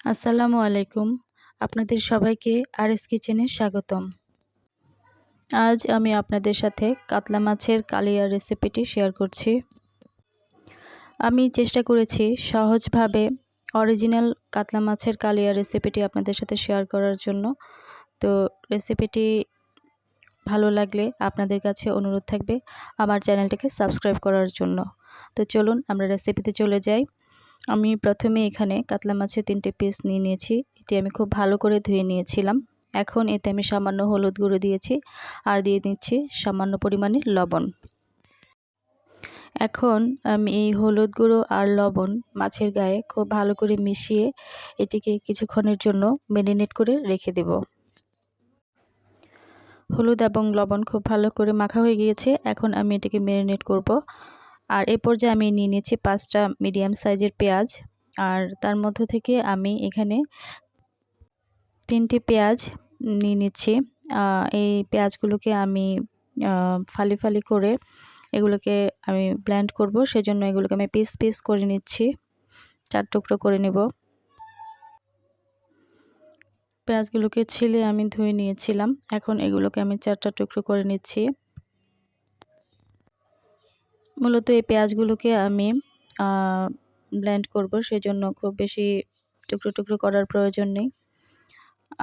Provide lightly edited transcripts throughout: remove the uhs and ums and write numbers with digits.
আসসালামু আলাইকুম। আপনাদের সবাইকে আরএস কিচেনে স্বাগতম। আজ আমি আপনাদের সাথে কাতলা মাছের কালিয়া রেসিপিটি শেয়ার করছি। আমি চেষ্টা করেছি সহজভাবে অরিজিনাল কাতলা মাছের কালিয়া রেসিপিটি আপনাদের সাথে শেয়ার করার জন্য। তো রেসিপিটি ভালো লাগলে আপনাদের কাছে অনুরোধ থাকবে আমার চ্যানেলটিকে সাবস্ক্রাইব করার জন্য। তো চলুন আমরা রেসিপিতে চলে যাই। আমি প্রথমে এখানে কাতলা মাছের 3টে পিস নিয়ে নিয়েছি। এটি আমি খুব ভালো করে ধুয়ে নিয়েছিলাম। এখন এতে আমি সামান্য হলুদ গুঁড়ো দিয়েছি আর দিয়ে দিচ্ছি সামান্য পরিমাণে লবণ। এখন আমি এই হলুদ গুঁড়ো আর লবণ মাছের গায়ে খুব ভালো করে মিশিয়ে এটিকে কিছুক্ষণের জন্য ম্যারিনেট করে রেখে দেব। হলুদ এবং লবণ খুব ভালো করে মাখা হয়ে গিয়েছে। এখন আমি এটিকে ম্যারিনেট করব। আর এই পর্যায়ে আমি নিয়ে নিয়েছি 5টা মিডিয়াম সাইজের পেঁয়াজ। আর তার মধ্য থেকে আমি এখানে 3টি পেঁয়াজ নিয়ে নিচ্ছি। এই পেঁয়াজগুলোকে আমি ফালি ফালি করে এগুলোকে আমি ব্লেন্ড করব, সেজন্য এগুলোকে আমি পিস পিস করে নিচ্ছি। 4 টুকরো করে নেব। পেঁয়াজগুলোকে ছিলে আমি ধুয়ে নিয়েছিলাম। এখন এগুলোকে আমি 4টা টুকরো করে নিচ্ছি। মূলত এই পেঁয়াজগুলোকে আমি ব্লেন্ড করব, সেজন্য খুব বেশি টুকরো টুকরো করার প্রয়োজন নেই।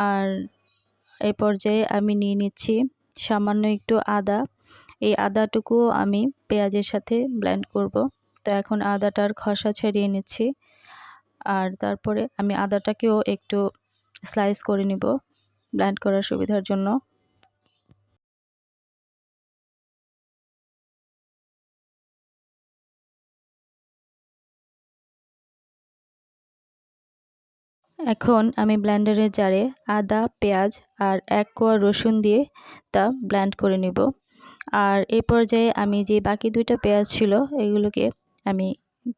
আর এই পর্যায়ে আমি নিয়ে নিচ্ছি সামান্য একটু আদা। এই আদাটুকুও আমি পেঁয়াজের সাথে ব্লেন্ড করব। তো এখন আদাটার খোসা ছাড়িয়ে নিচ্ছি। আর তারপরে আমি আদাটাকেও একটু স্লাইস করে নিব ব্লেন্ড করার সুবিধার জন্য। এখন আমি ব্লেন্ডারের জারে আদা, পেঁয়াজ আর 1 কোয়া রসুন দিয়ে তা ব্লেন্ড করে নিব। আর এই পর্যায়ে আমি যে বাকি 2টা পেঁয়াজ ছিল এগুলোকে আমি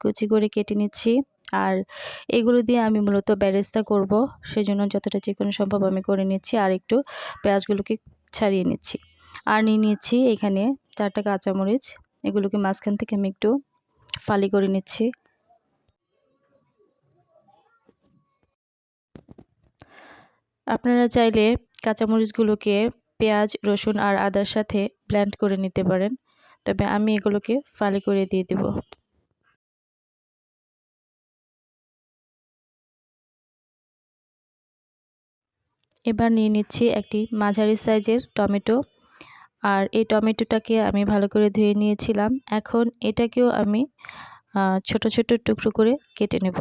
কুচি করে কেটে নিচ্ছি। আর এগুলো দিয়ে আমি মূলত বেরেস্তা করব, সেজন্য যতটা চিকন সম্ভব আমি করে নিচ্ছি। আর একটু পেঁয়াজগুলোকে ছাড়িয়ে নিচ্ছি। আর নিয়ে নিচ্ছি এখানে 4টা কাঁচামরিচ। এগুলোকে মাঝখান থেকে আমি একটু ফালি করে নিচ্ছি। আপনারা চাইলে কাঁচামরিচগুলোকে পেঁয়াজ, রসুন আর আদার সাথে ব্লেন্ড করে নিতে পারেন, তবে আমি এগুলোকে ফালি করে দিয়ে দেব। এবার নিয়ে নিচ্ছি একটি মাঝারি সাইজের টমেটো। আর এই টমেটোটাকে আমি ভালো করে ধুয়ে নিয়েছিলাম। এখন এটাকেও আমি ছোট ছোট টুকরো করে কেটে নেব।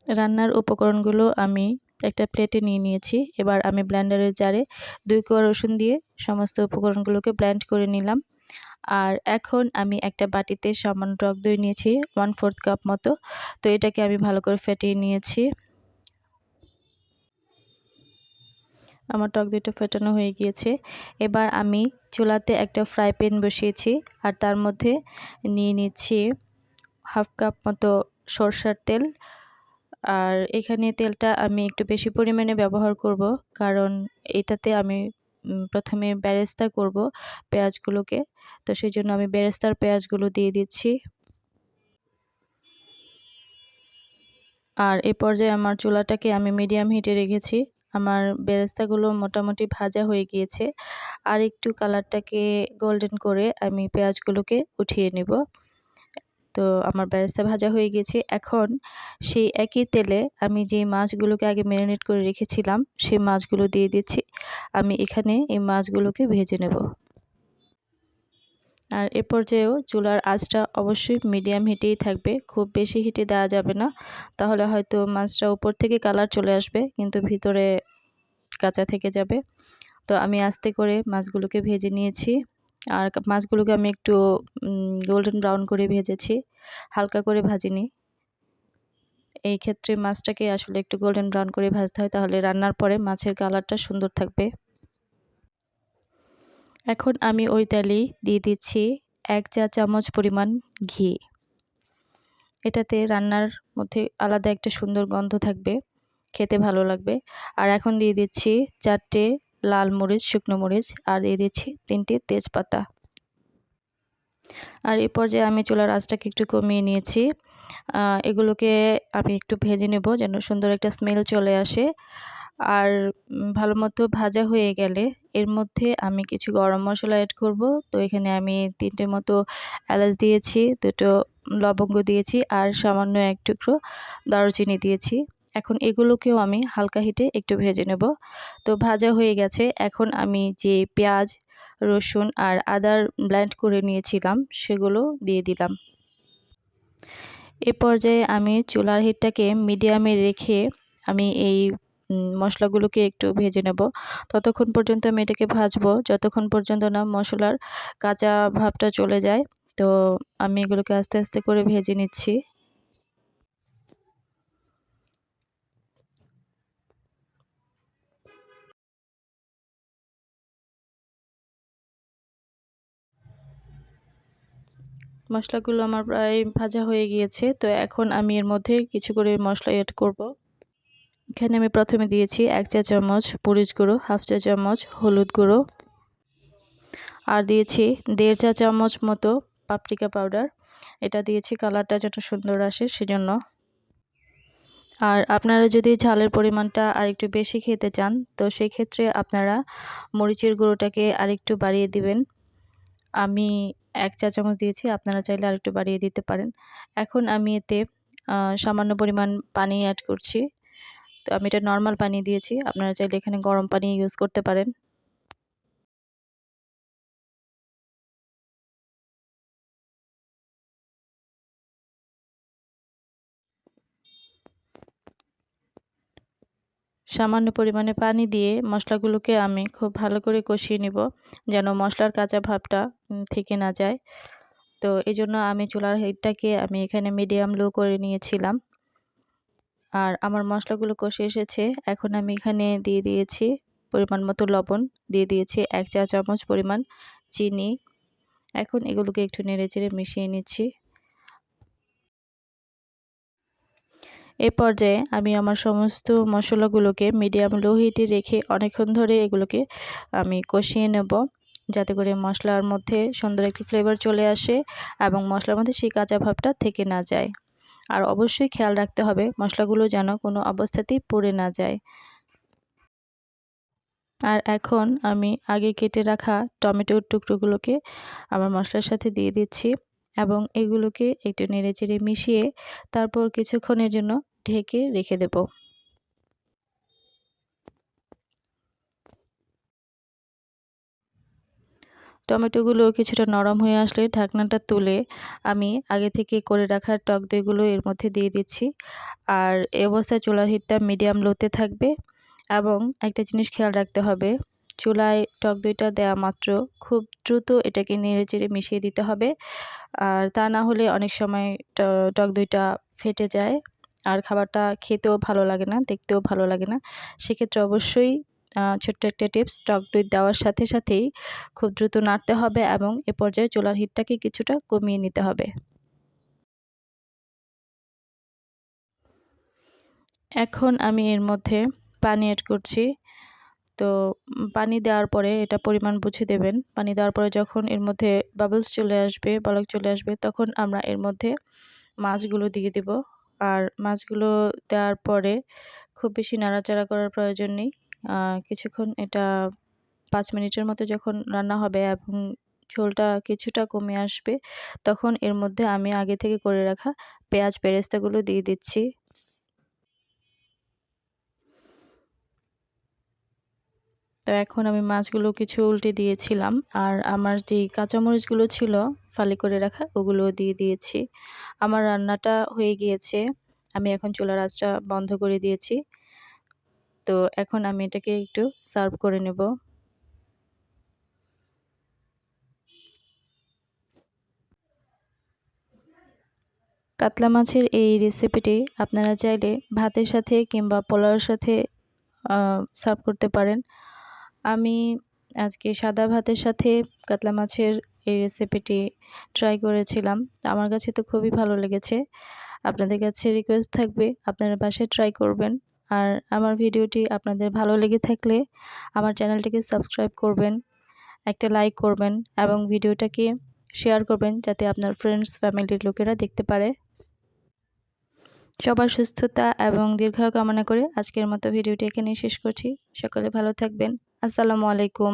রান্নার উপকরণগুলো আমি একটা প্লেটে নিয়ে নিয়েছি। এবার আমি ব্লেন্ডারের জারে 2 কোয়া রসুন দিয়ে সমস্ত উপকরণগুলোকে ব্লেন্ড করে নিলাম। আর এখন আমি একটা বাটিতে সামান্য টক দই নিয়েছি 1/4 কাপ মতো। তো এটাকে আমি ভালো করে ফেটিয়ে নিয়েছি। আমার টক দইটা ফেটানো হয়ে গিয়েছে। এবার আমি চুলাতে একটা ফ্রাই প্যান বসিয়েছি আর তার মধ্যে নিয়ে নিচ্ছি 1/2 কাপ মতো সরষের তেল। আর এখানে তেলটা আমি একটু বেশি পরিমাণে ব্যবহার করব, কারণ এটাতে আমি প্রথমে বেরেস্তা করব পেঁয়াজগুলোকে। তো সেজন্য আমি বেরেস্তার পেঁয়াজগুলো দিয়ে দিচ্ছি। আর এই পর্যায়ে আমার চুলাটাকে আমি মিডিয়াম হিটে রেখেছি। আমার বেরেস্তাগুলো মোটামুটি ভাজা হয়ে গিয়েছে। আর একটু কালারটাকে গোল্ডেন করে আমি পেঁয়াজগুলোকে উঠিয়ে নেব। তো আমার বেরেস্তা ভাজা হয়ে গেছে। এখন সেই একই তেলে আমি যে মাছগুলোকে আগে ম্যারিনেট করে রেখেছিলাম সেই মাছগুলো দিয়ে দিচ্ছি। আমি এখানে এই মাছগুলোকে ভেজে নেব। আর এ পর্যায়েও চুলার আঁচটা অবশ্যই মিডিয়াম হিটেই থাকবে, খুব বেশি হিটে দেওয়া যাবে না, তাহলে হয়তো মাছটা উপর থেকে কালার চলে আসবে কিন্তু ভিতরে কাঁচা থেকে যাবে। তো আমি আস্তে করে মাছগুলোকে ভেজে নিয়েছি। আর মাছগুলোকে আমি একটু গোল্ডেন ব্রাউন করে ভেজেছি, হালকা করে ভাজিনি। এই ক্ষেত্রে মাছটাকে আসলে একটু গোল্ডেন ব্রাউন করে ভাজতে হয়, তাহলে রান্নার পরে মাছের কালারটা সুন্দর থাকবে। এখন আমি ওই তেলেই দিয়ে দিচ্ছি 1 চা চামচ পরিমাণ ঘি। এটাতে রান্নার মধ্যে আলাদা একটা সুন্দর গন্ধ থাকবে, খেতে ভালো লাগবে। আর এখন দিয়ে দিচ্ছি 4টে লাল মরিচ, শুকনো মরিচ আর দিয়ে দিচ্ছি 3টি তেজপাতা। আর এই পর্যায়ে আমি চুলার আঁচটাকে একটু কমিয়ে নিয়েছি। এগুলোকে আমি একটু ভেজে নেব যেন সুন্দর একটা স্মেল চলে আসে। আর ভালো মতো ভাজা হয়ে গেলে এর মধ্যে আমি কিছু গরম মশলা অ্যাড করব। তো এখানে আমি 3টে মতো এলাচ দিয়েছি, 2টো লবঙ্গ দিয়েছি আর সামান্য 1 টুকরো দারুচিনি দিয়েছি। এখন এগুলোকেও আমি হালকা হিটে একটু ভেজে নেব। তো ভাজা হয়ে গেছে। এখন আমি যে পেঁয়াজ, রসুন আর আদার ব্লেন্ড করে নিয়েছিলাম সেগুলো দিয়ে দিলাম। এ পর্যায়ে আমি চুলার হিটটাকে মিডিয়ামে রেখে আমি এই মশলাগুলোকে একটু ভেজে নেব। ততক্ষণ পর্যন্ত আমি এটাকে ভাজবো যতক্ষণ পর্যন্ত না মশলার কাঁচা ভাবটা চলে যায়। তো আমি এগুলোকে আস্তে আস্তে করে ভেজে নিচ্ছি। মশলাগুলো আমার প্রায় ভাজা হয়ে গিয়েছে। তো এখন আমি এর মধ্যে কিছু করে মশলা অ্যাড করব। এখানে আমি প্রথমে দিয়েছি 1 চা চামচ মরিচ গুঁড়ো, 1/2 চা চামচ হলুদ গুঁড়ো আর দিয়েছি 1.5 চা চামচ মতো পাপরিকা পাউডার। এটা দিয়েছি কালারটা যেন সুন্দর আসে সেজন্য। আর আপনারা যদি ঝালের পরিমাণটা আরেকটু বেশি খেতে চান তো সেই ক্ষেত্রে আপনারা মরিচের গুঁড়োটাকে আরেকটু বাড়িয়ে দিবেন। আমি 1 চা চামচ দিয়েছি, আপনারা চাইলে আরেকটু বাড়িয়ে দিতে পারেন। এখন আমি এতে সামান্য পরিমাণ পানি অ্যাড করছি। তো আমি এটা নরমাল পানি দিয়েছি, আপনারা চাইলে এখানে গরম পানি ইউজ করতে পারেন। সামান্য পরিমাণে পানি দিয়ে মশলাগুলোকে আমি খুব ভালো করে কষিয়ে নিব যেন মশলার কাঁচা ভাবটা থেকে না যায়। তো এজন্য আমি চুলার হিটটাকে আমি এখানে মিডিয়াম লো করে নিয়েছিলাম। আর আমার মশলাগুলো কষে এসেছে। এখন আমি এখানে দিয়ে দিয়েছি পরিমাণ মতো লবণ, দিয়ে দিয়েছি 1 চা চামচ পরিমাণ চিনি। এখন এগুলোকে একটু নেড়েচেড়ে মিশিয়ে নিচ্ছি। এই পর্যায়ে আমি আমার সমস্ত মশলাগুলোকে মিডিয়াম লো হিটে রেখে অনেকক্ষণ ধরে এগুলোকে আমি কষিয়ে নেব যাতে করে মশলার মধ্যে সুন্দর একটি ফ্লেভার চলে আসে এবং মশলার মধ্যে সেই কাঁচা ভাবটা থেকে না যায়। আর অবশ্যই খেয়াল রাখতে হবে মশলাগুলো যেন কোনো অবস্থাতেই পুড়ে না যায়। আর এখন আমি আগে কেটে রাখা টমেটোর টুকরোগুলোকে আমার মশলার সাথে দিয়ে দিচ্ছি এবং এগুলোকে একটু নেড়েচেড়ে মিশিয়ে তারপর কিছুক্ষণের জন্য ঢেকে রেখে দেব। টমেটোগুলো কিছুটা নরম হয়ে আসলে ঢাকনাটা তুলে আমি আগে থেকে করে রাখা টক দইগুলো এর মধ্যে দিয়ে দিচ্ছি। আর এই অবস্থায় চুলার হিটটা মিডিয়াম লোতে থাকবে এবং একটা জিনিস খেয়াল রাখতে হবে, চুলায় টক দইটা দেওয়া মাত্র খুব দ্রুত এটাকে নেড়েচেড়ে মিশিয়ে দিতে হবে। আর তা না হলে অনেক সময় টক দইটা ফেটে যায় আর খাবারটা খেতেও ভালো লাগে না, দেখতেও ভালো লাগে না। সেক্ষেত্রে অবশ্যই ছোট্ট একটা টিপস, টক দই দেওয়ার সাথে সাথেই খুব দ্রুত নাড়তে হবে এবং এ পর্যায়ে চুলার হিটটাকে কিছুটা কমিয়ে নিতে হবে। এখন আমি এর মধ্যে পানি অ্যাড করছি। তো পানি দেওয়ার পরে এটা পরিমাণ বুঝে দেবেন। পানি দেওয়ার পরে যখন এর মধ্যে বাবলস চলে আসবে, বলক চলে আসবে তখন আমরা এর মধ্যে মাছগুলো দিয়ে দেব। আর মাছগুলো দেওয়ার পরে খুব বেশি নাড়াচাড়া করার প্রয়োজন নেই। কিছুক্ষণ এটা 5 মিনিটের মতো যখন রান্না হবে এবং ঝোলটা কিছুটা কমে আসবে তখন এর মধ্যে আমি আগে থেকে করে রাখা পেঁয়াজ বেরেস্তাগুলো দিয়ে দিচ্ছি। তো এখন আমি মাছগুলো কিছু উল্টে দিয়েছিলাম আর আমার যেই কাঁচামরিচগুলো ছিল ফালি করে রাখা ওগুলো দিয়ে দিয়েছি। আমার রান্নাটা হয়ে গিয়েছে। আমি এখন চুলার আঁচটা বন্ধ করে দিয়েছি। তো এখন আমি এটাকে একটু সার্ভ করে নেব। কাতলা মাছের এই রেসিপিটি আপনারা চাইলে ভাতের সাথে কিংবা পোলাওর সাথে সার্ভ করতে পারেন। আমি আজকে সাদা ভাতের সাথে কাতলা মাছের এই রেসিপিটি ট্রাই করেছিলাম। আমার কাছে তো খুবই ভালো লেগেছে। আপনাদের কাছে রিকোয়েস্ট থাকবে আপনারা বাসায় ট্রাই করবেন আর আমার ভিডিওটি আপনাদের ভালো লেগে থাকলে আমার চ্যানেলটিকে সাবস্ক্রাইব করবেন, একটা লাইক করবেন এবং ভিডিওটাকে শেয়ার করবেন যাতে আপনার ফ্রেন্ডস ফ্যামিলির লোকেরা দেখতে পারে। সবার সুস্থতা এবং দীর্ঘায়ু কামনা করে আজকের মতো ভিডিওটি এখানেই শেষ করছি। সকলে ভালো থাকবেন। আসসালামু আলাইকুম।